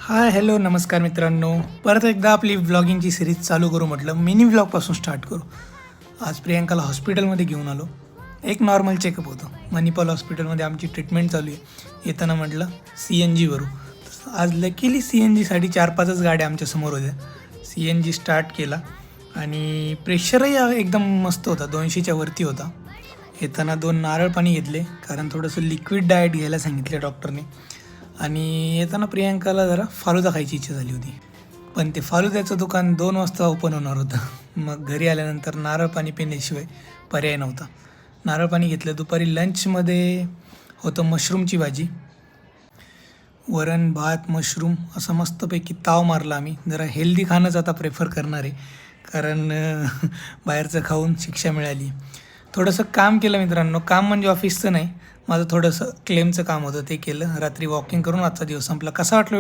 Hi hello नमस्कार मित्रांनो. परत एकदा आपली व्लॉगिंगची सिरीज चालू करू म्हटलं. मिनी व्लॉगपासून स्टार्ट करू. आज प्रियांकाला हॉस्पिटलमध्ये घेऊन आलो. एक नॉर्मल चेकअप होतं. मणिपाल हॉस्पिटलमध्ये आमची ट्रीटमेंट चालू आहे. येताना म्हटलं CNG वरू. आज लकीली CNGसाठी 4-5च गाड्या आमच्यासमोर होत्या. CNG स्टार्ट केला आणि प्रेशरही एकदम मस्त होता, 200च्या वरती होता. येताना 2 नारळ पाणी घेतले, कारण थोडंसं लिक्विड डाएट घ्यायला सांगितले डॉक्टरने. आणि येताना प्रियांकाला जरा फालुदा खायची इच्छा झाली होती, पण ते फालुद्याचं दुकान 2 वाजता ओपन होणार होतं. मग घरी आल्यानंतर नारळ पाणी पिण्याशिवाय पर्याय नव्हता. नारळ पाणी घेतलं. दुपारी लंचमध्ये होतं मशरूमची भाजी, वरण भात मशरूम असं मस्तपैकी ताव मारला. आम्ही जरा हेल्दी खाणंच आता प्रेफर करणार आहे, कारण बाहेरचं खाऊन शिक्षा मिळाली. थोडंसं काम केलं मित्रांनो. काम म्हणजे ऑफिसचं नाही, माझं थोडंसं क्लेमचं काम होतं, ते केलं. रात्री वॉकिंग करून आजचा दिवस संपला. कसा वाटला